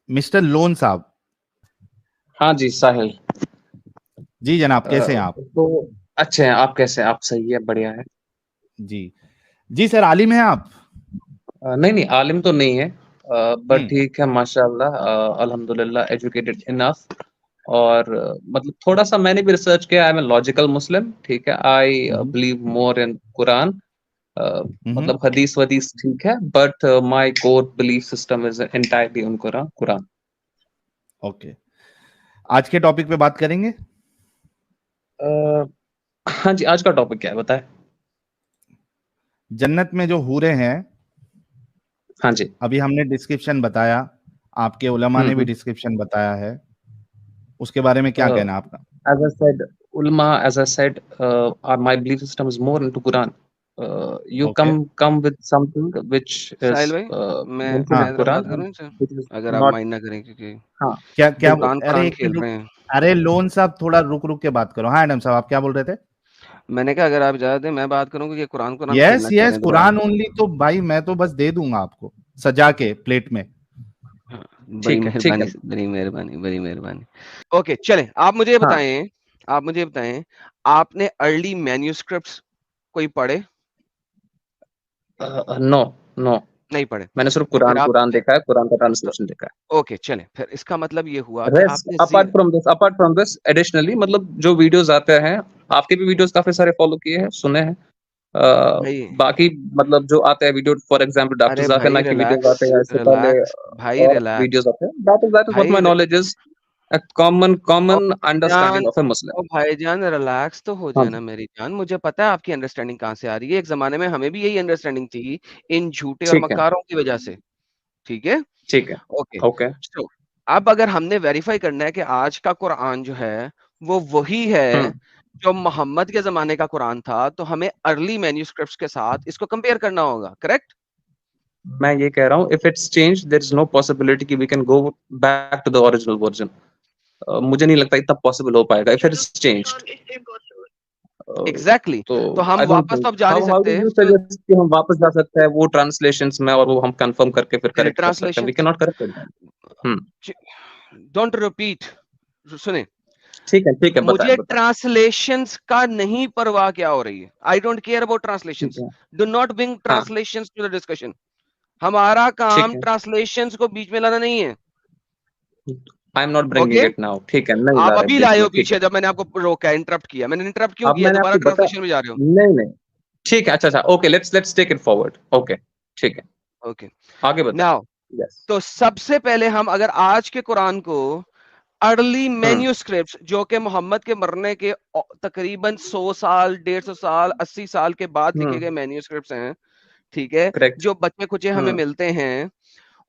Mister loan साहब। हाँ जी साहिल। जी जनाब, कैसे हैं आप? तो अच्छे हैं, आप कैसे हैं? आप सही है, बढ़िया है। जी जी सर, आलिम हैं आप? नहीं नहीं, आलिम तो नहीं है, बट हम्म। ठीक है माशाल्लाह, अल्हम्दुलिल्लाह एजुकेटेड इनफ। और मतलब थोड़ा सा मैंने भी रिसर्च किया। आई एम ए लॉजिकल मुस्लिम, ठीक है। आई हम्म। बिलीव मोर इन कुरान। हम्म। मतलब हदीस वदीस ठीक है, but my core belief system is entirely in Quran Quran. Okay, आज के टॉपिक पे बात करेंगे। हाँ जी, आज का टॉपिक क्या है बताएं। जन्नत में जो हूरें हैं, हाँ जी। अभी हमने डिस्क्रिप्शन बताया, आपके उलमा ने भी हम्म। डिस्क्रिप्शन बताया है, उसके बारे में क्या कहना है आपका? As I said, ulama, as I said, my belief system is more into Quran. You okay. come with something which is साहिल भाई, mentioned हाँ in मैं थोड़ा Quran बात and करूं इनसे, which is अगर आप not. माइंड ना करें, क्योंकि हाँ क्या क्या बिल्कुल। अरे कुरान एक खेल मिनट, रहे हैं। अरे लोन साहब थोड़ा रुक रुक के बात करो। हाँ एडम साहब, आप क्या बोल रहे थे? मैंने कहा अगर आप इजाजत दें मैं बात करूं, क्योंकि कुरान कुरान यस खेलना चाह रहे यस, हैं दोबारा। कुरान ओनली तो भाई मैं तो बस दे दूंगा आपको सजा के प्लेट में। हाँ, ठीक है, ठीक है। बड़ी मेहरबानी, बड़ी मेहरबानी। ओके चलें, आप मुझे ये हाँ। बताएं, आप मुझे ये बताएं, आपने अर्ली मैन्यूस्क्रिप्ट्स कोई पढ़े? नो नो, नहीं पढ़े? मैंने सिर्फ तो फिर कुरान आप, कुरान देखा है, कुरान का तो ट्रांसलेशन देखा ओके चलें, फिर इसका मतलब ये हुआ है। कि रेस्ट आपने अपार्ट फ्रॉम दिस एडिशनली, मतलब जो वीडियोस आते हैं, आपके भी वीडियोस काफी सारे फॉलो किए हैं, सुने हैं। भाई, बाकी मतलब जो आते हैं वीडियो, फॉर एग्जांपल डॉक्टर अरे जाकिर भाई नाइक के वीडियोस रिलैक्स, आते हैं, इससे पहले रिलैक्स भाई, और रिलैक्स वीडियोस आते हैं। दैट इज व्हाट भाई, माय नॉलेज इज, a ओ common जान, understanding of a Muslim. ओ भाईजान रिलैक्स तो हो हाँ जाए जी। ना मेरी जान। मुझे पता है आपकी अंडरस्टैंडिंग कहाँ से आ रही है। एक जमाने में हमें भी यही अंडरस्टैंडिंग थी, इन झूठे और ठीक है, मक्कारों की वजह से। ठीक है, ठीक है। ओके। ओके। तो अब अगर हमने वेरीफाई करना है कि आज का कुरान जो है वो वही है हम्म। जो मोहम्मद के जमाने का कुरान था, तो हमें अर्ली मैन्यूस्क्रिप्ट्स के साथ इसको कंपेयर करना होगा, करेक्ट? मैं ये कह रहा हूँ, if it's change there is no possibility कि we can go back to the original version. मुझे नहीं लगता इतना पॉसिबल हो पाएगा इफ इट्स चेंज्ड। एग्जैक्टली, तो तो हम आई डोंट वापस थिंक, तो अब जा नहीं हाउ डू सकते। यू तो सजेस्ट कि हम वापस जा सकते हैं वो ट्रांसलेशंस में, और वो हम कंफर्म करके फिर करेक्ट कर सकते हैं? We translation, can not correct it. Hmm. Don't repeat, सुने, ठीक है, बताएं मुझे बताएं। ट्रांसलेशंस का नहीं परवाह क्या हो रही है। आई डोंट केयर अबाउट ठीक ट्रांसलेशंस। है। डू नॉट ब्रिंग हाँ। Translations to the discussion. हमारा ठीक काम है। ट्रांसलेशंस को बीच में लाना नहीं है। I am not okay, bringing it now, ठीक है, नहीं ला आप रहे अभी बीच लाए में, हो ठीक है। पीछे, जब मैंने आपको रोका, इंटरप्ट किया। मैंने इंटरप्ट क्यों अब किया? मैंने दोबारा आपको बता, ट्रांसलेशन में जा रहे हो। नहीं नहीं, ठीक है, अच्छा अच्छा, okay, let's take it forward. Okay, ठीक है, ओके, आगे बताएं। Now, yes. तो सबसे पहले हम अगर आज के कुरान को अर्ली हम्म। मैन्यूस्क्रिप्ट्स, जो कि मोहम्मद के मरने के तकरीबन 100 साल, 150 साल, 80 साल के बाद लिखे गए हम्म। मैन्यूस्क्रिप्ट्स हैं, ठीक है, करेक्ट। जो बच्चे कुचे हमें हम्म। मिलते हैं,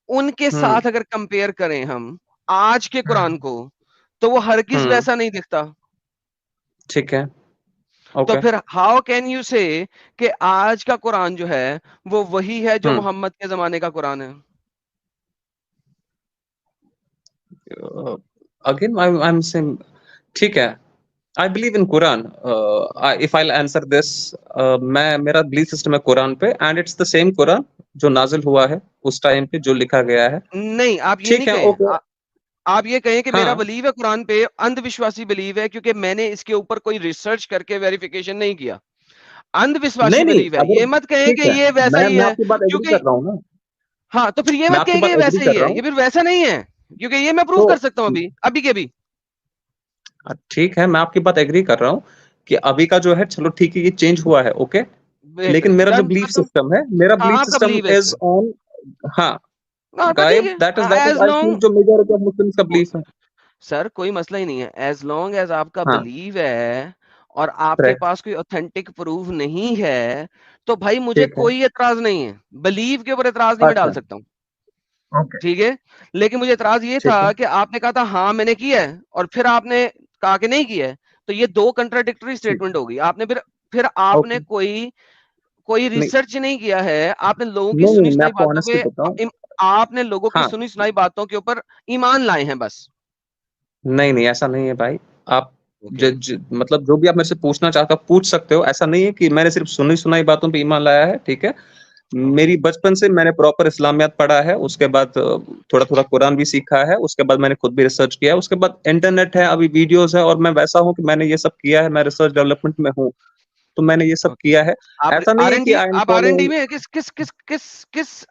उनके हम्म। साथ अगर कंपेयर करें हम आज के कुरान को, तो वो हरगिज हम्म। वैसा नहीं दिखता। ठीक है। तो ओके। फिर हाउ कैन यू से कि आज का कुरान जो है वो वही है जो हम्म। मोहम्मद के जमाने का कुरान है? अगेन आई एम सेइंग, ठीक है, I believe in Quran. If I answer this, मैं, मेरा बिलीफ सिस्टम है कुरान पे, and it's the same Quran जो नाजिल हुआ है उस टाइम पे, जो लिखा गया है। नहीं, आप ये नहीं ठीक है, कहें। ओके। आप ये कहें कि मेरा हाँ। बिलीव है कुरान पे, अंधविश्वासी बिलीव है, क्योंकि मैंने इसके ऊपर कोई रिसर्च करके वेरिफिकेशन नहीं किया। नहीं अंधविश्वासी नहीं, बिलीव है, अगर ये मत कहें ठीक कि है, ये वैसा ही मैं है, आपकी बात एग्री क्योंकि कर रहा हूँ ना, हाँ, तो फिर ये मैं मत आपकी कहें कि बात ये एग्री वैसा ही कर रहा है, हूँ। ये फिर वैसा नहीं है, क्योंकि ये मैं प्रूव तो कर सकता हूँ अभी अभी के भी। ठीक है, मैं आपकी बात एग्री कर रहा हूँ कि अभी का जो है, चलो ठीक है, ये चेंज हुआ है, ओके। लेकिन बेहतरीन, मेरा जो डन, बिलीफ खत्म। सिस्टम है, मेरा हाँ, बिलीफ आपका सिस्टम बिलीव है इस इज पे। ऑन। हाँ, हाँ तो ठीक गायब, है, that is as I think long, जो मेजॉरिटी ऑफ मुस्लिम्स का बिलीफ है। सर कोई मसला ही नहीं है, एज लॉन्ग एज आपका हाँ। बिलीव है और आपके करेक्ट। पास कोई ऑथेंटिक प्रूफ नहीं है, तो भाई मुझे ठीक है। कोई एतराज नहीं है। बिलीव के ऊपर एतराज नहीं मैं डाल अच्छा। सकता हूँ, ओके। ठीक है। लेकिन मुझे एतराज ये था ठीक है। कि आपने कहा था हाँ मैंने किया है, और फिर आपने कहा कि नहीं किया है। तो ये दो कंट्राडिक्टरी ठीक। स्टेटमेंट होगी। आपने फिर आपने ओके। कोई कोई नहीं रिसर्च नहीं किया है। आपने लोगों की नहीं सुनी नहीं, मैं सुनाई आपको बातों ऑनेस्टली पे बताऊं। आपने लोगों की हाँ। सुनी सुनाई बातों के ऊपर ईमान लाए हैं बस। नहीं नहीं, ऐसा नहीं है भाई। आप ओके, मतलब जो भी आप मेरे से पूछना चाहते हो, आप पूछ सकते हो। ऐसा नहीं है कि मैंने सिर्फ सुनी सुनाई बातों पे ईमान लाया है, ठीक है। मेरी बचपन से मैंने प्रॉपर इस्लामियात पढ़ा है, उसके बाद थोड़ा थोड़ा कुरान भी सीखा है, उसके बाद मैंने खुद भी रिसर्च किया है, उसके बाद इंटरनेट है, अभी वीडियोस है, और मैं वैसा हूँ कि मैंने ये सब किया है, मैं रिसर्च डेवलपमेंट में हूँ, तो मैंने ये सब ओके। किया है। आप ऐसा नहीं है कि आई एम आप फॉलोइंग। आरएनडी में किस किस किस किस किस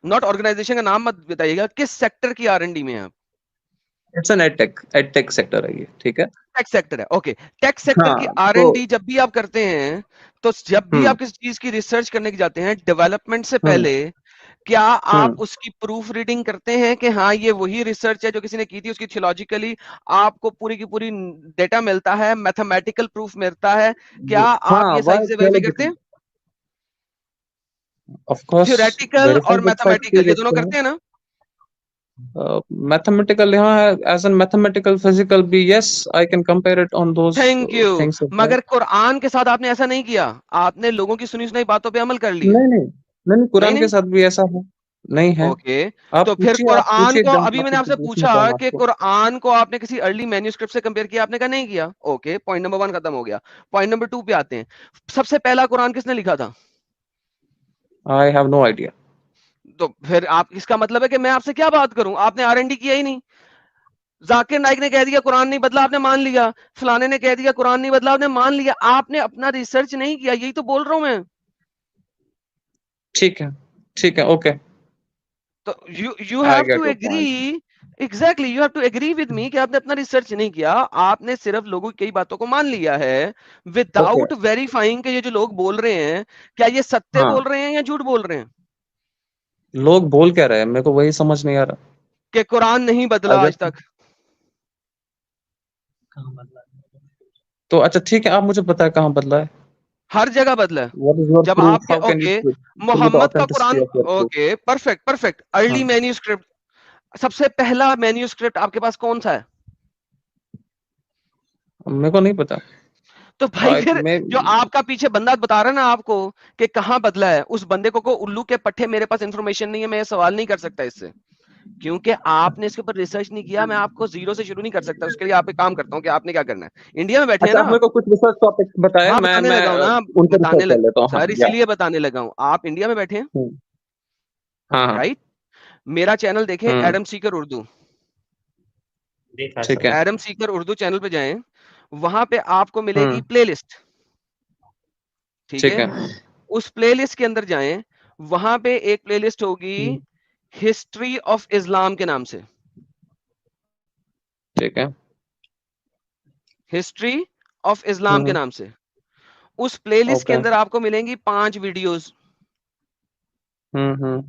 नॉट ऑर्गेनाइजेशन का नाम मत बताइएगा, किस सेक्टर की आरएनडी में है आप? इट्स एन एडटेक सेक्टर है ये, ठीक है। टेक सेक्टर है, ओके। टेक सेक्टर की हाँ, तो आरएनडी जब भी आप करते हैं, तो जब भी हम्म आप किसी चीज की रिसर्च करने के जाते हैं डेवलपमेंट से हम्म पहले, क्या आप हम्म उसकी प्रूफ रीडिंग करते हैं कि हाँ ये वही रिसर्च है जो किसी ने की थी, उसकी थियोलॉजिकली आपको पूरी की पूरी डेटा मिलता है, मैथमेटिकल प्रूफ मिलता है, क्या आप हाँ, ये सारी चीजें वेरीफाई करते हैं? ऑफ कोर्स थ्योरेटिकल वेरीफाई और विद मैथमेटिकल ये दोनों देखते हैं। करते हैं ना? मैथमेटिकल, हाँ, एज एन मैथमेटिकल फिजिकल भी, yes, I can compare it on those thank you. Things as well. मगर कुरान के साथ आपने ऐसा नहीं किया, आपने लोगों की सुनी सुनाई बातों पे अमल कर लिया। नहीं नहीं नहीं नहीं, नहीं कुरान के नहीं, साथ भी ऐसा है, नहीं है। ओके। तो फिर आप कुरान पूछिए को, एकदम अभी मैंने टॉपिक पे आपसे पूछना पूछा चाहूँ कि आपको। कुरान को आपने किसी अर्ली मैन्यूस्क्रिप्ट से कंपेयर किया, आपने कहा नहीं किया, ओके, पॉइंट नंबर 1 खत्म हो गया। पॉइंट नंबर 2 पे आते हैं। सबसे पहला कुरान किसने लिखा था? I have no idea. तो फिर आप, इसका मतलब है कि मैं आपसे क्या बात करूं, आपने आरएनडी किया ही नहीं। जाकिर नाइक ने कह दिया कुरान नहीं बदला, आपने मान लिया। फलाने ने कह दिया कुरान नहीं बदला, आपने मान लिया। आपने अपना रिसर्च नहीं किया, यही तो बोल रहा हूं मैं। ठीक है, ठीक है, ओके, तो you I have to get your agree, point. Exactly you have to agree with me कि आपने अपना रिसर्च नहीं किया, आपने सिर्फ लोगों की कई बातों को मान लिया है ओके, विदाउट वेरीफाइंग कि ये जो लोग बोल रहे हैं क्या ये सत्य हाँ, बोल रहे हैं या झूठ बोल रहे हैं। लोग बोल क्या रहे हैं, मेरे को वही समझ नहीं आ रहा। कि कुरान नहीं बदला अगर आज तक। तो अच्छा, ठीक है, आप मुझे पता है कहाँ बदला है। हर जगह बदला है। व्हाट इज योर जब प्रूफ, आपके, how can you okay, show me the Muhammad का authenticity Quran, of your proof. Okay, perfect perfect, early हाँ, मैन्यूस्क्रिप्ट, सबसे पहला मैन्यूस्क्रिप्ट आपके पास कौन सा है? मेरे को नहीं पता। तो भाई आई फिर मैं जो आपका पीछे बंदा बता रहा है ना आपको कि कहां बदला है, उस बंदे को उल्लू के पट्टे, मेरे पास इंफॉर्मेशन नहीं है, मैं ये सवाल नहीं कर सकता इससे, क्योंकि आपने इसके ऊपर रिसर्च नहीं किया। मैं आपको जीरो से शुरू नहीं कर सकता, उसके लिए आप एक काम करता हूँ कि आपने क्या करना है, इंडिया में बैठे हैं अच्छा, ना आप मेरे आप? को कुछ रिसर्च टॉपिक बताएं, हाँ मैं बताने मैं लगा हूं ना, उन पर बताने रिसर्च कर लग, लेता हूँ। हाँ, सर या इसीलिए बताने लगा हूं, आप इंडिया में बैठे हैं, हाँ हाँ, राइट? मेरा चैनल देखें, हम्म, एडम सीकर उर्दू, ठीक है, एडम सीकर उर्दू चैनल पे जाएं, वहां पे आपको मिलेगी हम्म, प्लेलिस्ट, ठीक ठीक है? है, उस प्लेलिस्ट के अंदर जाएं, वहां पे एक प्लेलिस्ट होगी हम्म, हिस्ट्री ऑफ इस्लाम के नाम से, ठीक है, हिस्ट्री ऑफ इस्लाम के नाम से। उस प्लेलिस्ट के ओके, अंदर आपको मिलेंगी 5 वीडियोस, हम्म,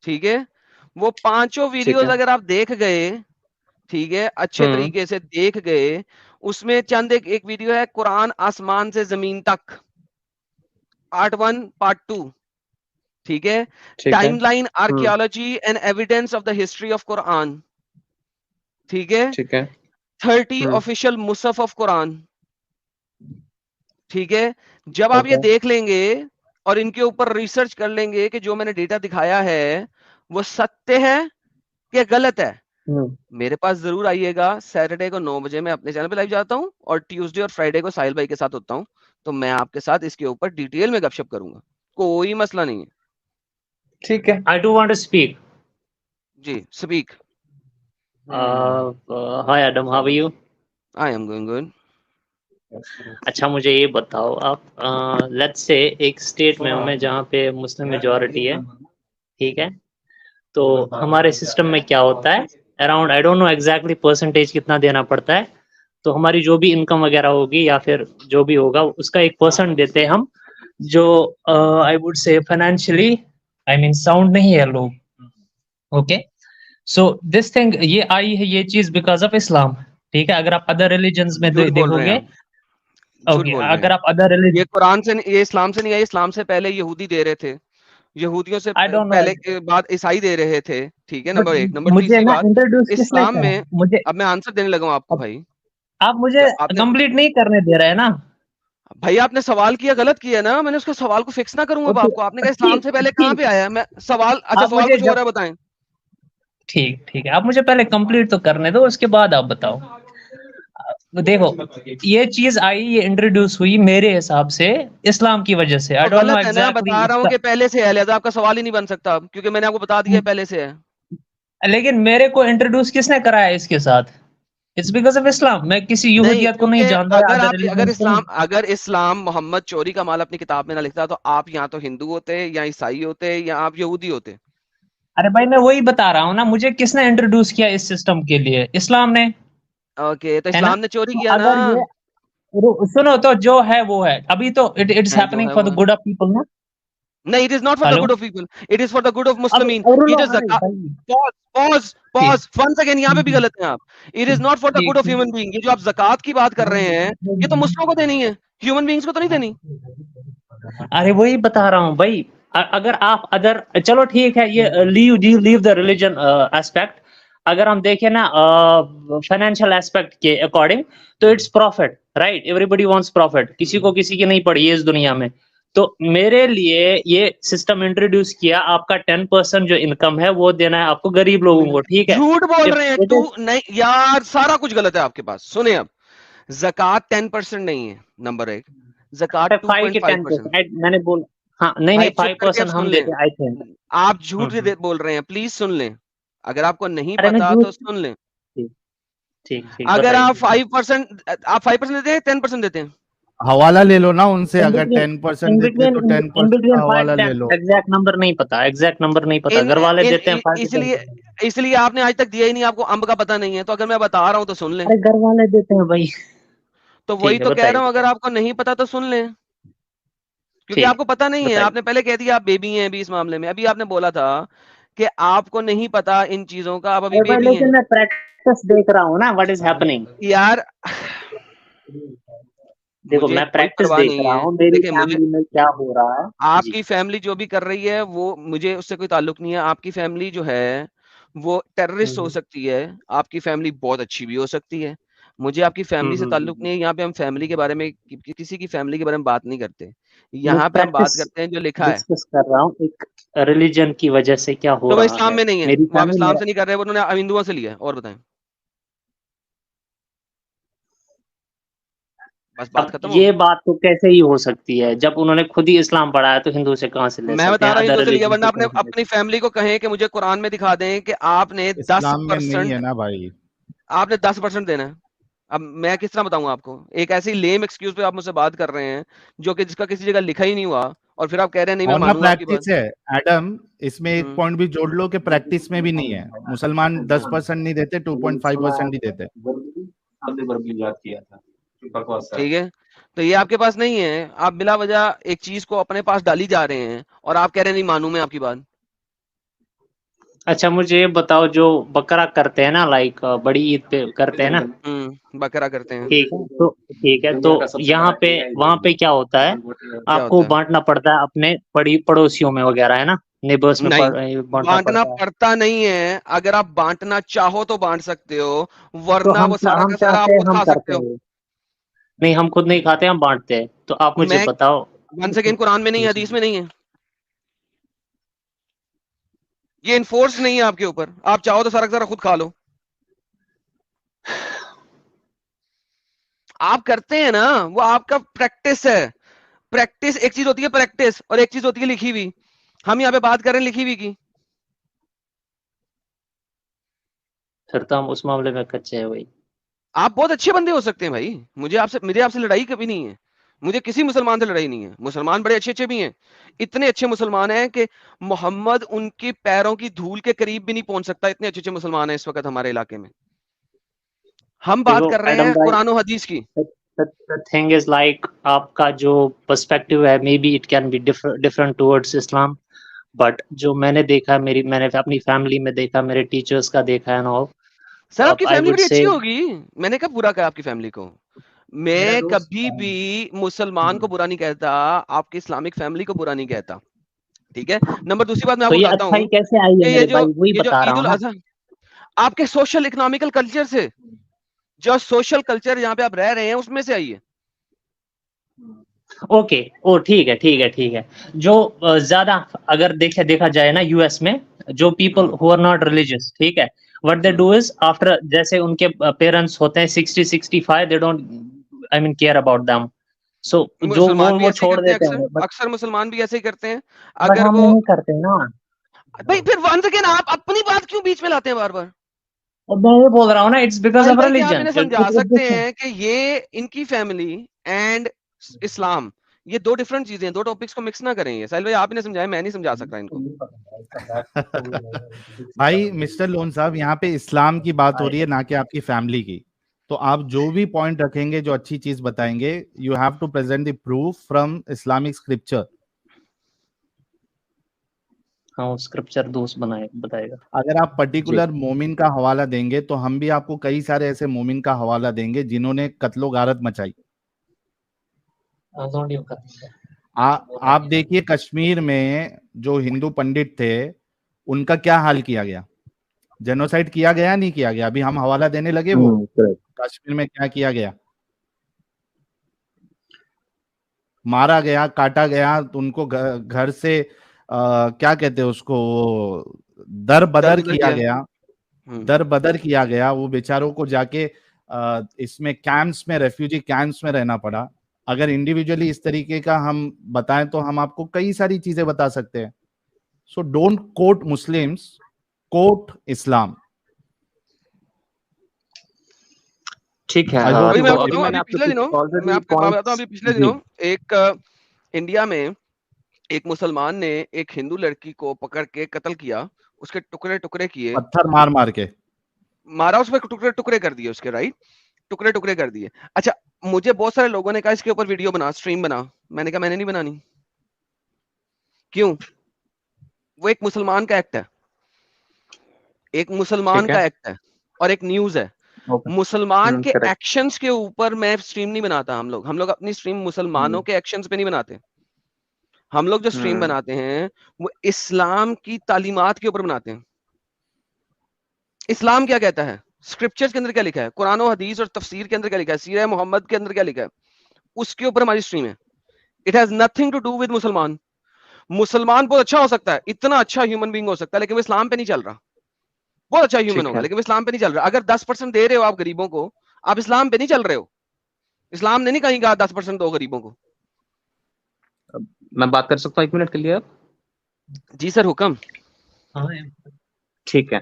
ठीक है? वो पांचों ठीक वीडियोस है, अगर आप देख गए, ठीक है, अच्छे हम्म, तरीके से देख गए, उसमें चंद एक वीडियो है कुरान आसमान से जमीन तक, पार्ट 1 पार्ट 2, ठीक है? ठीक है, timeline archaeology and evidence of the history of Quran, ठीक है? ठीक है, 30 हम्म, ऑफिशियल मुसफ ऑफ कुरान, ठीक है? जब आप ये ओके, देख लेंगे और इनके ऊपर रिसर्च कर लेंगे कि जो मैंने डेटा दिखाया है वो सत्य है कि गलत है, हम्म, मेरे पास जरूर आइएगा। सैटरडे को 9 बजे मैं अपने चैनल पे लाइव जाता हूँ, और ट्यूसडे और फ्राइडे को साहिल भाई के साथ होता हूँ, तो मैं आपके साथ इसके ऊपर डिटेल में गपशप करूंगा, कोई मसला नहीं है। ठीक है। I do want to speak. जी speak. Hi Adam, how are you? I am going good. अच्छा, मुझे ये बताओ आप, लेट्स से एक स्टेट में हूँ मैं जहाँ पे मुस्लिम मेजॉरिटी है, ठीक है? तो हमारे सिस्टम में क्या होता है, around I don't know exactly percentage कितना देना पड़ता है, तो हमारी जो भी इनकम वगैरह होगी या फिर जो भी होगा उसका 1% देते हैं हम, जो I would say financially I mean sound नहीं है लोग, ओके? सो दिस थिंग ये आई है ये चीज बिकॉज ऑफ इस्लाम, ठीक है? अगर आप अदर रिलीजन्स में झूठ बोल रहे हैं देखोगे, आप, झूठ ओके, बोल रहे अगर हैं। आप अदर ये रिलीजन, कुरान से ये इस्लाम से नहीं आई, इस्लाम से पहले यहूदी दे रहे थे, यहूदियों से आई डोंट नो, पहले के बाद ईसाई दे रहे थे, ठीक है? बट नंबर 1, नंबर मुझे तीसरी ना बात, इंट्रोड्यूस किसने इस्लाम करा में, मुझे? अब मैं आंसर देने लगा हूं आपको अब भाई। आप मुझे तो आपने, कंप्लीट नहीं करने दे रहे हैं ना। भैया आपने सवाल किया, गलत किया ना, मैंने उसके सवाल को फिक्स ना करूंगा अब ओके, आपको, आपने कहा इस्लाम ठीक से पहले कहां ठीक, पे आया है, मैं सवाल, अच्छा आप सवाल मुझे कुछ और जब है, बताएं। ठीक ठीक है, आप मुझे पहले कंप्लीट तो करने दो, उसके बाद आप बताओ। देखो ये चीज आई, ये इंट्रोड्यूस हुई मेरे हिसाब से इस्लाम की वजह से। आई तो डोंट नो गलत है ना, एग्जैक्टली बता रहा हूँ कि पहले से है, लिहाजा आपका सवाल ही नहीं बन सकता क्योंकि मैंने आपको बता दिया है पहले से है। लेकिन मेरे को इंट्रोड्यूस किसने कराया इसके साथ? It's because of Islam. मैं किसी नहीं, यहूदियत को नहीं क्योंकि जानता, अगर अदर आप रिलीजन को नहीं। अगर इस्लाम मोहम्मद चोरी का माल अपनी किताब में ना लिखता तो आप या तो हिंदू होते या ईसाई होते या आप यहूदी होते। अरे भाई मैं वही बता रहा हूँ ना, मुझे किसने इंट्रोड्यूस किया इस सिस्टम के लिए? इस्लाम ने, ओके, तो है ना? इस्लाम ने चोरी तो किया ना। अगर ये सुनो, तो जो है वो है, अभी तो इट्स है जो हैपनिंग है फॉर वो द है। गुड ऑफ पीपल ना। नहीं, it is not for the hello, good of people, it is for the good of अब मुस्लिमीन। अरे ये जो अरे ज़कात, भाई, पॉज पॉज ठीक पॉज, वन सेकंड, यहाँ पे भी ठीक गलत है आप। It is not for the ठीक गुड ऑफ ह्यूमन बीइंग। ये जो आप ज़कात की बात कर रहे हैं, ये तो मुस्लिमों को देनी है, ह्यूमन बीइंग्स को तो नहीं देनी। अरे वही बता रहा हूँ भाई। अगर आप अदर, चलो ठीक है, ये लीव द रिलीजन एस्पेक्ट। अगर हम देखें ना फाइनेंशियल एस्पेक्ट के अकॉर्डिंग, तो its profit, right? Everybody wants profit, किसी को किसी की नहीं पड़ी है इस दुनिया में। तो मेरे लिए ये सिस्टम इंट्रोड्यूस किया, आपका 10% जो इनकम है वो देना है आपको गरीब लोगों को, ठीक है? झूठ बोल इफ रहे हैं इट तू। इज नहीं यार, सारा कुछ गलत है आपके पास। सुने अब, ज़कात 10% नहीं है, नंबर एक। ज़कात 5 के 2.5%। 10%, मैंने बोला। हाँ, नहीं भाई नहीं, चुप करके अब 5% सुन हम लें। देते हैं, आई थिंक। आप झूठ बोल रहे हैं, प्लीज सुन लें। अगर आपको नहीं अरे मैं पता झूठ, तो सुन लें। ठीक ठीक ठीक, अगर बताइए। आप 5%, आप 5% देते हैं, 10% देते हैं? हवाला ले लो ना उनसे, इन अगर बिटवीन 10% इन देते बिटवीन तो इन 10% बिटवीन का 5 हवाला ले 10, लो। एग्जैक्ट नंबर नहीं पता, एग्जैक्ट नंबर नहीं पता, इन घर वाले इन देते हैं 5 से इसलिए 10%। इसलिए आपने आज तक दिया ही नहीं, आपको अंब का पता नहीं है। तो अगर मैं बता रहा हूं तो सुन लें। अरे घर वाले देते हैं भाई। तो वही ठीक है, तो कह बताइए रहा हूं, अगर बताइए। आपको नहीं पता तो सुन लें, क्योंकि ठीक, आपको पता नहीं है। बताइए। आपने पहले कह दिया आप बेबी हैं अभी इस मामले में। अभी आपने बोला था कि आपको नहीं पता इन चीजों का, आप अभी अरे भाई, बेबी हैं। लेकिन मैं प्रैक्टिस देख रहा हूँ ना, व्हाट इज हैपनिंग। यार देखो, मुझे मैं कोई प्रैक्टिस परवाह देख नहीं रहा है। हूँ, मेरी देखिए, मुझे फैमिली में क्या हो रहा है। जी। आपकी फैमिली जो भी कर रही है वो मुझे उससे कोई ताल्लुक नहीं है। आपकी फैमिली जो है वो टेररिस्ट हो सकती है, आपकी फैमिली बहुत अच्छी भी हो सकती है। मुझे आपकी फैमिली से ताल्लुक नहीं है। यहाँ पे हम फैमिली के बारे में किसी की फैमिली के बारे में बात नहीं करते। मैं यहाँ पे हम बात प्रैक्टिस करते हैं जो लिखा है। डिस्कस कर रहा हूँ, एक रिलीजन की वजह से क्या हो तो वो रहा इस्लाम है में नहीं है, मेरी वो आप फैमिली इस्लाम में। से नहीं कर रहे, वो उन्होंने हिंदुओं से लिया है। और बताएं, बस बात अब खत्म ये होगी। बात तो कैसे ही हो सकती है, जब उन्होंने खुद ही इस्लाम पढ़ाया, तो हिंदू से कहाँ से ले मैं सकते बता हैं, रहा हूँ अदर हिंदुओं से लिया, रिलीजन वरना से अपने कहाँ से ले अपनी फैमिली को कहें कि मुझे कुरान में दिखा दें कि आपने दस इस्लाम में नहीं है परसेंट ना भाई। आपने 10% देना है। अब मैं किस तरह बताऊं आपको? एक ऐसी लेम एक्सक्यूज पे आप मुझसे बात कर रहे हैं जो कि जिसका किसी जगह लिखा ही नहीं हुआ, और फिर आप कह रहे हैं नहीं मैं और ना मानूंगा आपकी बात। प्रैक्टिस है एडम, इसमें एक हम्म। पॉइंट भी जोड़ लो कि प्रैक्टिस में भी नहीं है। मुसलमान 10% नहीं देते, 2.5% ही देते। ठीक है, तो ये आपके पास नहीं है। आप बिला वजह एक चीज को अपने पास डाली जा रहे हैं और आप कह रहे हैं नहीं मानूं मैं आपकी बात। अच्छा, मुझे ये बताओ, जो बकरा करते हैं ना, लाइक बड़ी ईद पे करते हैं ना, बकरा करते हैं। ठीक है, तो यहाँ पे वहां पे क्या होता है, क्या आपको होता है? बांटना पड़ता है अपने बड़ी पड़ोसियों में वगैरह, है ना? नेबर्स में नहीं, बांटना बांटना पड़ता है। पड़ता नहीं है। अगर आप बांटना चाहो तो बांट सकते हो, तो वरना वो सारा हम का सारा आप चाहते हैं, खुद हम खा सकते करते हो। हैं। नहीं, हम खुद नहीं खाते, हम बांटते हैं। तो आप मुझे मैं बताओ। वन सेकेंड, कुरान में नहीं है, हदीस में नहीं है, ये इन्फोर्स नहीं है आपके ऊपर। आप चाहो तो सारा का सारा खुद खा लो। आप करते हैं ना, वो आपका प्रैक्टिस है। प्रैक्टिस एक चीज होती है, प्रैक्टिस, और एक चीज होती है लिखी हुई। हम यहाँ पे बात कर रहे हैं लिखी हुई की। फिर तो हम उस मामले में कच्चे हैं भाई। आप बहुत अच्छे बंदे हो सकते हैं भाई, मेरे आपसे लड़ाई कभी नहीं है। मुझे किसी मुसलमान से लड़ाई नहीं है। मुसलमान बड़े अच्छे अच्छे भी हैं। इतने अच्छे मुसलमान हैं कि मोहम्मद उनके पैरों की धूल के करीब भी नहीं पहुंच सकता। इतने अच्छे अच्छे मुसलमान हैं इस वक्त हमारे इलाके में। हम बात देखो कर रहे एडम हैं भाई, कुरान और हदीस की। the thing is like, आपका जो पर्सपेक्टिव है, may be it can be different towards Islam, but जो मैंने देखा, मैंने अपनी फैमिली में देखा, मेरे टीचर्स का देखा है, और सर आपकी आई फैमिली वुड बड़ी से, अच्छी होगी। मैंने कब बुरा कहा आपकी फैमिली को? मैं कभी भी मुसलमान को बुरा नहीं कहता, आपकी इस्लामिक फैमिली को बुरा नहीं कहता। ठीक है। नंबर दूसरी बात मैं तो आपको ये बताता हूँ अच्छाई कैसे आई है कि मेरे भाई, वही ये जो बता रहा ईद हूँ उल ना। अजहा आपके सोशल इकोनॉमिकल कल्चर से, जो सोशल कल्चर यहाँ पे आप रह रहे हैं उसमें से आई है। ओके, ओ ठीक है, ठीक है, ठीक है। जो ज्यादा अगर देखा जाए ना यूएस में, जो people who are not religious, ठीक है, what they do is after, जैसे उनके पेरेंट्स होते हैं 60-65, they don't I mean care about them, so जो मुसलमान भी वो ऐसे ही छोड़ करते हैं, देते अक्सर हैं, बट अक्सर मुसलमान भी ऐसे ही करते हैं। बट अगर हम वो नहीं करते ना। भाई, फिर वंस अगेन आप अपनी बात क्यों बीच में लाते हैं बार बार? और मैं ये बोल रहा हूँ ना, इट्स बिकॉज साहिल ऑफ भाई, क्या आप रिलीजन। इन्हें समझा सकते हैं कि ये इनकी फैमिली एंड इस्लाम, ये दो डिफरेंट चीजें हैं, दो टॉपिक्स को मिक्स ना करें। ये साहिल भाई आप इन्हें समझाएं, मैं नहीं समझा सकता इनको। भाई मिस्टर लोन साहब, यहाँ पे इस्लाम की बात हो रही है, ना कि आपकी फैमिली की। तो आप जो भी पॉइंट रखेंगे, जो अच्छी चीज बताएंगे, you have to present the proof from Islamic scripture. हाँ, स्क्रिप्चर दोस्त बताएगा। अगर आप पर्टिकुलर मोमिन का हवाला देंगे, तो हम भी आपको कई सारे ऐसे मोमिन का हवाला देंगे जिन्होंने कत्लो गारत मचाई। आप देखिए, कश्मीर में जो हिंदू पंडित थे, उनका क्या हाल किया गया। जेनोसाइड किया गया, नहीं किया गया? अभी हम हवाला देने लगे वो कश्मीर में क्या किया गया। मारा गया, काटा गया, तो उनको घर से क्या कहते हैं उसको, दर बदर किया गया, दर बदर किया गया। वो बेचारों को जाके इसमें कैंप्स में, रेफ्यूजी कैंप्स में रहना पड़ा। अगर इंडिविजुअली इस तरीके का हम बताएं, तो हम आपको कई सारी चीजें बता सकते हैं। So don't quote Muslims, quote Islam. ठीक है। I hope अभी you मैं got आपको it. बताऊं, अभी पिछले दिनों मैं आपको बताऊं, अभी पिछले दिनों एक इंडिया में एक मुसलमान ने एक हिंदू लड़की को पकड़ के कत्ल किया, उसके टुकड़े टुकड़े किए, पत्थर मार मार के मारा, उसमें टुकड़े टुकड़े कर दिए उसके, राइट, टुकड़े टुकड़े कर दिए। अच्छा, मुझे बहुत सारे लोगों ने कहा इसके ऊपर वीडियो बना, स्ट्रीम बना। मैंने कहा मैंने नहीं बनानी। क्यों? वो एक मुसलमान का एक्ट है, एक मुसलमान का एक्ट है और एक न्यूज है। मुसलमान के एक्शंस के ऊपर मैं स्ट्रीम नहीं बनाता। हम लोग अपनी स्ट्रीम मुसलमानों के एक्शंस पे नहीं बनाते। हम लोग जो स्ट्रीम बनाते हैं वो इस्लाम की तालीमात के ऊपर बनाते हैं। इस्लाम क्या कहता है, स्क्रिप्चर्स के अंदर क्या लिखा है, कुरान और हदीस और तफसीर के अंदर क्या लिखा है, सीरह मोहम्मद के अंदर क्या लिखा है, उसके ऊपर हमारी स्ट्रीम है। It has nothing to do with मुसलमान। मुसलमान बहुत अच्छा हो सकता है, इतना अच्छा ह्यूमन बीइंग हो सकता है, लेकिन वो इस्लाम पे नहीं चल रहा। बहुत अच्छा ह्यूमन होगा, लेकिन वो इस्लाम पे नहीं चल रहा। अगर 10% दे रहे हो आप गरीबों को, आप इस्लाम पे नहीं चल रहे हो। इस्लाम ने नहीं कहीं कहा 10% दो गरीबों को। मैं बात कर सकता हूँ 1 मिनट के लिए आप? जी सर, हुक्म। ठीक है।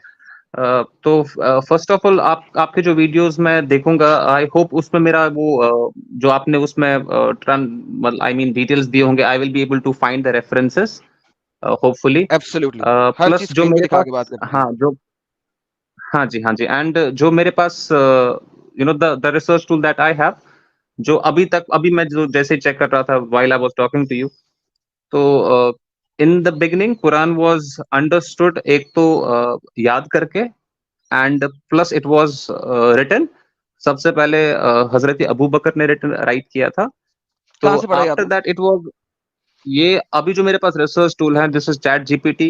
तो फर्स्ट ऑफ ऑल आपके जो वीडियोस मैं देखूंगा, आई होप उसमें मेरा वो जो आपने उसमें आई मीन डिटेल्स दिए होंगे, I will be able to find the references hopefully. Absolutely, हर चीज प्लस जो स्क्रीन पे मेरे दिखा पास, के बात करते हैं। हाँ जी, एंड जो मेरे पास you know the research tool that I have, जो अभी मैं जो जैसे चेक कर रहा था while I was talking to you, तो in the beginning Quran was understood, एक तो याद करके, and plus it was written. सबसे पहले हजरत अबू बकर ने राइट किया था। तो कहाँ से पढ़ा आफ्टर आपने? दैट इट वाज, ये अभी जो मेरे पास रिसर्च टूल है, this is chat GPT.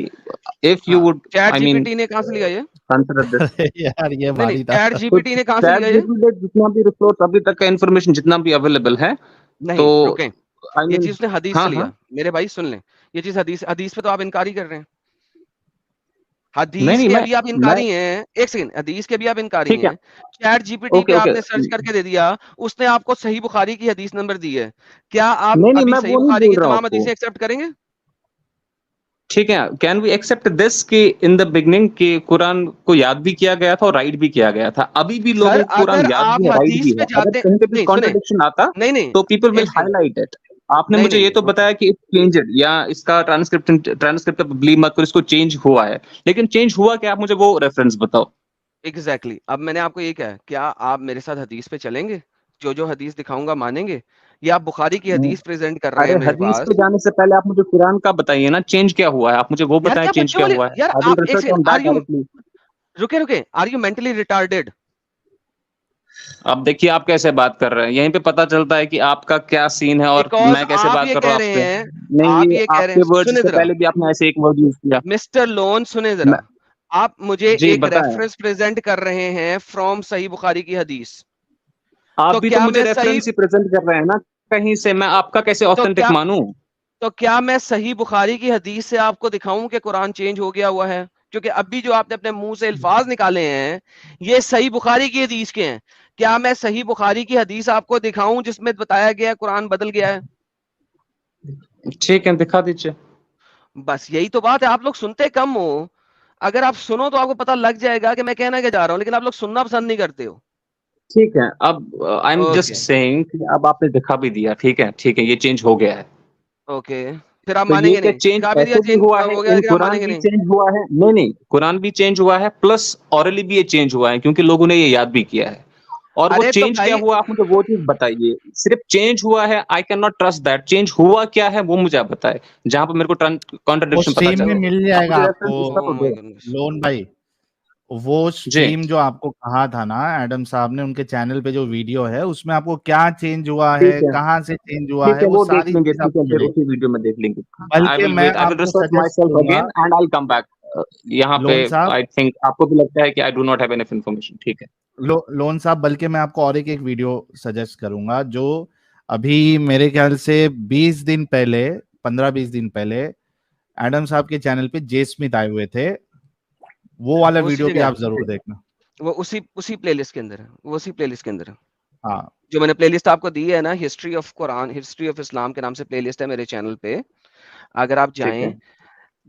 If you would, chat I mean, GPT ने कहाँ से लिया ये? Consider this. यार ये नहीं, भारी था। चैट जीपीटी ने कहाँ से चैट लिया ये? जीपीटी जितना भी रिसोर्स अभी तक का इंफॉर्मेशन जितना भी अवेलेबल है, नहीं, तो रुकें, आई ये मीन, चीज उसने हदीस से हाँ लिया। मेरे भाई सुन लें, ये चीज हदीस पे तो आप इनकारी कर रहे हैं। हदीस नहीं के मैं अभी आप इनकारी हैं। एक सेकंड, हदीस के भी आप इनकारी ठीक है, हैं। चैट जीपीटी पे ओके ओके। आपने सर्च करके दे दिया, उसने आपको सही बुखारी की हदीस नंबर दी है। क्या आप नहीं अभी मैं सही वो नहीं बुखारी बोल की रहा हूँ तमाम आपको। हदीसें एक्सेप्ट करेंगे? ठीक है, कैन वी एक्सेप्ट दिस कि इन द बिगनिंग कि कुरान को याद भी किया गया था और राइट भी किया गया था? अभी भी सर, लोगों को कुरान अगर याद आप भी है, राइट हदीस भी पे है। अगर जाते, कहीं पे भी नहीं सुने, कॉन्ट्रडिक्शन आता, नहीं, तो पीपल विल एक सेकंड, हाईलाइट इट। आपने नहीं मुझे नहीं ये तो बताया कि इट्स चेंज्ड, या इसका ट्रांसक्रिप्ट बिलीव मत करो, इसको चेंज हुआ है। लेकिन चेंज हुआ क्या, आप मुझे वो रेफरेंस बताओ। एग्जैक्टली। अब मैंने आपको ये कहा, क्या आप मेरे साथ हदीस पे चलेंगे? जो हदीस दिखाऊंगा मानेंगे? या आप बुखारी की हदीस प्रेजेंट कर रहे अरे हैं मेरे हदीस पे पास? जाने से पहले आप मुझे कुरान का बताइए ना, चेंज क्या हुआ है। आप मुझे वो यार बताएं, क्या चेंज बच्चों क्या वाले, हुआ है। यार आई विल आप एक research second, on that directly. रुके, आर यू मेंटली रिटार्डेड? अब देखिए आप कैसे बात कर रहे हैं, यहीं पे पता चलता है कि आपका क्या सीन है और बिकॉज मैं कैसे आप बात ये कर रहा कह हूँ रहे आपसे। हैं, नहीं, आप ये ये कह रहे हैं, आपके वर्ड सुने से जरा पहले भी आपने ऐसे एक वर्ड यूज किया। मिस्टर लोन, सुने जरा। मैं, आप मुझे जी एक बताएं। रेफरेंस प्रेजेंट कर रहे हैं फ्रॉम सही बुखारी की हदीस, आप तो भी तो क्या मुझे मैं सही, रेफरेंस ही प्रेजेंट कर रहे हैं ना। कहीं से, मैं आपका कैसे ऑथेंटिक मानूं? तो क्या मैं सही बुखारी की हदीस से आपको दिखाऊं कि कुरान चेंज हो गया हुआ है? क्योंकि अभी जो आपने अपने मुंह से अल्फाज निकाले हैं ये सही बुखारी की हदीस के हैं। क्या मैं सही बुखारी की हदीस आपको दिखाऊं जिसमें बताया गया कुरान बदल गया है? ठीक है, दिखा दीजिए। बस यही तो बात है, आप लोग सुनते कम हो। अगर आप सुनो तो आपको पता लग जाएगा कि मैं कहना क्या जा रहा हूं, लेकिन आप लोग सुनना पसंद नहीं करते हो। ठीक है, अब आई एम जस्ट सेइंग कि अब आपने दिखा भी दिया, ठीक है, ठीक है, ये चेंज हो गया है। ओके, फिर आप तो ये मानेंगे क्या नहीं? चेंज दिखा भी दिया, ऐसे भी चेंज हुआ है, हो गया, इन लेकिन आप कुरान मानेंगे भी नहीं। चेंज हुआ है? नहीं नहीं, कुरान भी चेंज हुआ है, प्लस ऑरली भी ये चेंज हुआ है, क्योंकि लोगों ने ये याद भी किया है। और वो अरे तो चेंज क्या भाई हुआ, आप मुझे वो चीज बताइए। सिर्फ चेंज हुआ है, I can not trust that. Change हुआ क्या है वो मुझे आप बताए, जहां पर मेरे को वो कॉन्ट्रडिक्शन पता स्ट्रीम में चले। मिल आप जाएगा मुझे रेफरेंस आपको उसका तो ओह माय दो। गॉडनेस। लोन भाई। वो जी स्ट्रीम जो आपको कहा था ना एडम साहब ने, उनके चैनल पे जो वीडियो है उसमें आपको क्या चेंज हुआ है, ठीक है, कहाँ से चेंज हुआ ठीक है, है, वो वो देख सारी लेंगे, चीज ठीक है, आपको फिर मिलेगी। उसी वीडियो में देख लेंगे। आई बल्कि विल मैं वेट, आई विल आपको रिसर्च माई सजेस्ट सेल्फ करूंगा again and I will come back. यहाँ पे लोन साहब, आई थिंक आपको भी लगता है कि I do not have enough information, ठीक है। लोन साहब, बल्कि मैं आपको और एक वीडियो सजेस्ट करूंगा जो अभी मेरे ख्याल से 20 दिन पहले, 15-20 दिन पहले एडम साहब के चैनल पे जे स्मिथ आए हुए थे। वो वाला वो उसी वीडियो भी जगह आप जरूर देखना। वो उसी प्लेलिस्ट के अंदर है, वो उसी प्लेलिस्ट के अंदर है। हाँ जो मैंने प्लेलिस्ट आपको दी है ना, history of Quran, history of Islam के नाम से प्लेलिस्ट है मेरे चैनल पे। अगर आप ठीक है, जाएं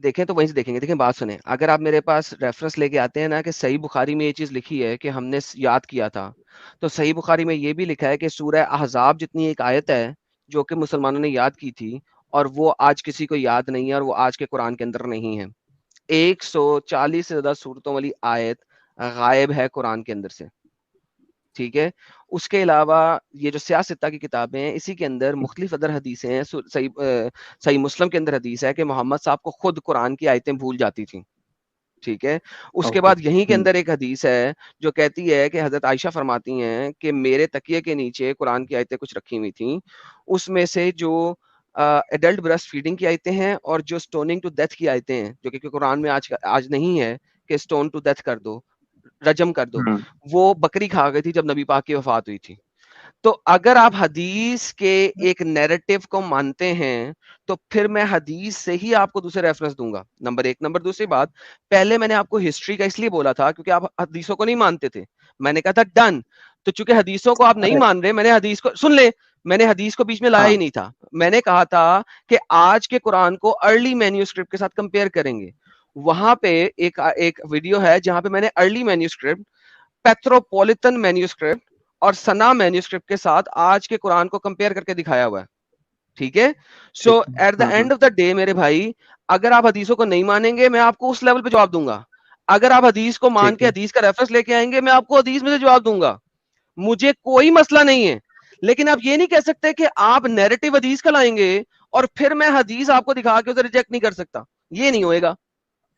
देखें तो वहीं से देखेंगे। देखें, बात सुने, अगर आप मेरे पास रेफरेंस लेके आते हैं ना कि सही बुखारी में ये चीज लिखी है कि हमने याद किया था, तो सही बुखारी में ये भी लिखा है कि सूरह अहजाब जितनी एक आयत है जो कि मुसलमानों ने याद की थी, और वो आज किसी को याद नहीं है, और वो आज के कुरान के अंदर नहीं है। 140 से ज्यादा सूरतों वाली आयत गायब है कुरान के अंदर से। ठीक है, उसके अलावा ये जो सियासत्ता की किताबें हैं इसी के अंदर मुख्तलिफ अदर हदीसें हैं। सही मुस्लिम के अंदर हदीस है कि मोहम्मद साहब को खुद कुरान की आयतें भूल जाती थी। ठीक है, उसके ओके। बाद यहीं के अंदर एक हदीस है जो कहती है कि हजरत आयशा फरमाती हैं कि मेरे तकिए के नीचे कुरान की आयतें कुछ रखी हुई थी, उसमें से जो एडल्ट ब्रेस्ट फीडिंग की आयतें हैं और जो स्टोनिंग टू डेथ की आयतें हैं, जो कि कुरान में आज नहीं है कि स्टोन टू डेथ कर दो, रजम कर दो, हम्म, वो बकरी खा गई थी जब नबी पाक की वफात हुई थी। तो अगर आप हदीस के एक नैरेटिव को मानते हैं तो फिर मैं हदीस से ही आपको दूसरे रेफरेंस दूंगा, नंबर एक। नंबर दूसरी बात, पहले मैंने आपको हिस्ट्री का इसलिए बोला था क्योंकि आप हदीसों को नहीं मानते थे। मैंने कहा था डन। तो चूंकि हदीसों को आप नहीं अरे मान रहे, मैंने हदीस को सुन ले, मैंने हदीस को बीच में लाया हाँ, ही नहीं था। मैंने कहा था कि आज के कुरान को अर्ली मैन्यूस्क्रिप्ट के साथ कंपेयर करेंगे। वहां पे एक एक वीडियो है जहां पे मैंने अर्ली मैन्यूस्क्रिप्ट, पेट्रोपॉलिटन मैन्यूस्क्रिप्ट और सना मैन्यूस्क्रिप्ट के साथ आज के कुरान को कंपेयर करके दिखाया हुआ है। ठीक है, सो ठीक है, at the end of the day मेरे भाई, अगर आप हदीसों को नहीं मानेंगे मैं आपको उस लेवल पे जवाब दूंगा। अगर आप हदीस को मान ठीक के है। हदीस का रेफरेंस लेके आएंगे मैं आपको हदीस में से जवाब दूंगा। मुझे कोई मसला नहीं है, लेकिन आप ये नहीं कह सकते कि आप नैरेटिव हदीस का लाएंगे और फिर मैं हदीस आपको दिखा के उसे रिजेक्ट नहीं कर सकता। ये नहीं होएगा।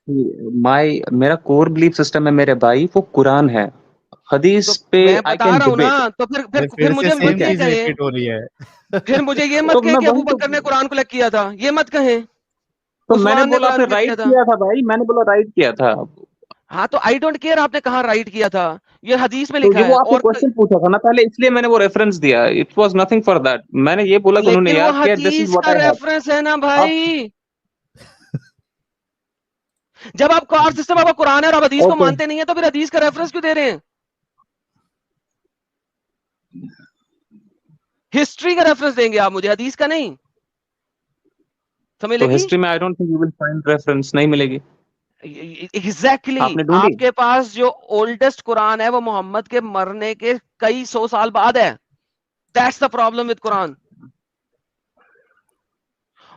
मेरा कोर बिलीफ सिस्टम है मेरे भाई, वो कुरान है। तो हदीस पे मैं आई बता कैन रहा हूं डिबेट। ना, तो फिर फिर अरे फिर फिर से मुझे सेम मत ठीक है, ये चीज कहें, रिपीट हो रही है। फिर मुझे ये तो मत कहें मैं कि वही अबू तो बकर ने कुरान को लग किया था, ये मत कहें। तो मैंने उस्मान ने बोला कुरान फिर को लग राइट किया था। किया था भाई, मैंने बोला राइट किया था। हाँ तो आई डोंट केयर आपने कहा राइट किया था, ये हदीस में तो लिखा ये है। वो आपने और क्वेश्चन पूछा था ना पहले, इसलिए मैंने वो रेफरेंस दिया। It was nothing for that. मैंने ये बोला कि उन्होंने लेकिन वो याद किया, दिस इज हदीस व्हाट का आई हैव। रेफरेंस है ना अब भाई। जब आप कार सिस्टम आपका कुरान है और आप हदीस को ओके, मानते नहीं है तो फिर हदीस का रेफरेंस क्यों दे रहे हैं? हिस्ट्री का रेफरेंस देंगे आप मुझे, हदीस का नहीं। समझ तो लगी? हिस्ट्री में I don't think you will find reference, नहीं मिलेगी। एग्जैक्टली आपने ढूंढी? आपके पास जो ओल्डेस्ट कुरान है वो मोहम्मद के मरने के कई सौ साल बाद है। That's the problem with Quran.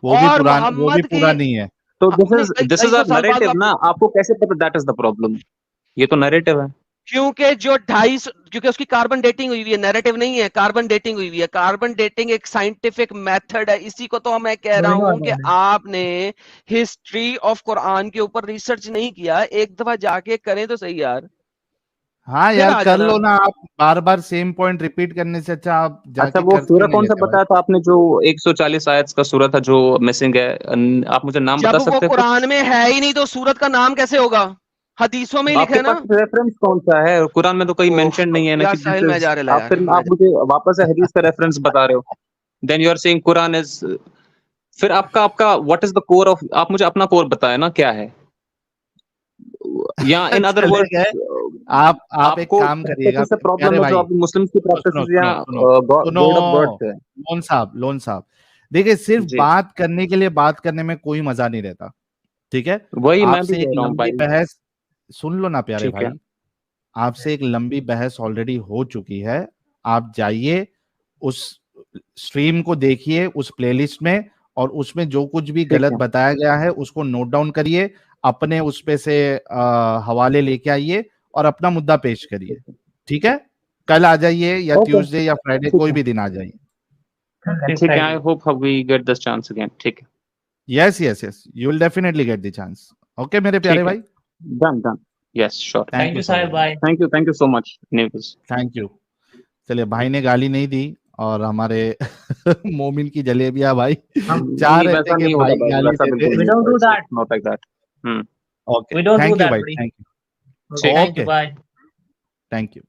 और वो भी मोहम्मद की पूरा नहीं है। तो नहीं, कई दिस कई इज सौ आवर साल बाद नरेटिव आप, ना, आपको कैसे पता दैट इज द प्रॉब्लम? ये तो नरेटिव है। क्योंकि जो 250, क्योंकि उसकी कार्बन डेटिंग हुई हुई है, नैरेटिव नहीं है, कार्बन डेटिंग हुई हुई है। कार्बन डेटिंग एक साइंटिफिक मेथड है, इसी को तो मैं कह रहा हूं कि आपने हिस्ट्री ऑफ कुरान के ऊपर रिसर्च नहीं किया। एक दफा जाके करें तो सही यार, हाँ फिर यार आ कर जाना। लो ना, आप बार बार सेम पॉइंट रिपीट करने से अच्छा आप अच्छा, जाके वो कर सूरह क्यों नहीं कौन सा लेते भाई। बताया था आपने, जो 140 आयत का सूरह था जो मिसिंग है? आप मुझे नाम जब बता वो सकते हैं कुछ? कुरान में है ही नहीं तो सूरत का नाम कैसे होगा? हदीसों में ही लिखा आपके है ना। पास रेफरेंस कौन सा है? कुरान में तो कहीं ओह मेंशन नहीं है ना यार कि साहिल, दिस मैं इज। जा रहा आप यार, फिर मैं आप मुझे वापस से हदीस का रेफरेंस बता रहे हो। then you are saying Quran is, फिर आपका what is the core of, आप मुझे अपना core बताएं ना क्या है, या इन अदर वर्ड्स आप एक काम करिएगा प्रॉब्लम है जो आप मुस्लिम्स की प्रैक्टिसेस या गॉड ऑफ गॉड है। लोन साहब देखिए, सिर्फ बात करने के लिए बात करने में कोई मजा नहीं रहता, ठीक है? वही मैं आपसे भी एक कह रहा हूं लंबी भाई, बहस सुन लो ना प्यारे ठीक है। भाई, आपसे एक लंबी बहस ऑलरेडी हो चुकी है। आप जाइए उस स्ट्रीम को देखिए, उस प्लेलिस्ट में, और उसमें जो कुछ भी गलत बताया गया है उसको नोट डाउन करिए, अपने उस पे से हवाले लेके आइए और अपना मुद्दा पेश करिए, ठीक है? कल आ जाइए या ट्यूसडे या फ्राइडे, कोई भी दिन आ जाइए, ठीक है। I hope we get this chance again, ठीक है? Yes you will definitely get the chance. Okay मेरे प्यारे भाई, done, yes sure. Thank you साहिब भाई, थैंक यू सो मच नेविस, थैंक यू। चलिए, भाई ने गाली नहीं दी और हमारे मोमिन की जलेबियां भाई चाह रहे थे कि भाई गाली देते। we don't do that, not like that। Okay, we don't do thank you that भाई, buddy। Thank you, Thank you, bye। Thank you.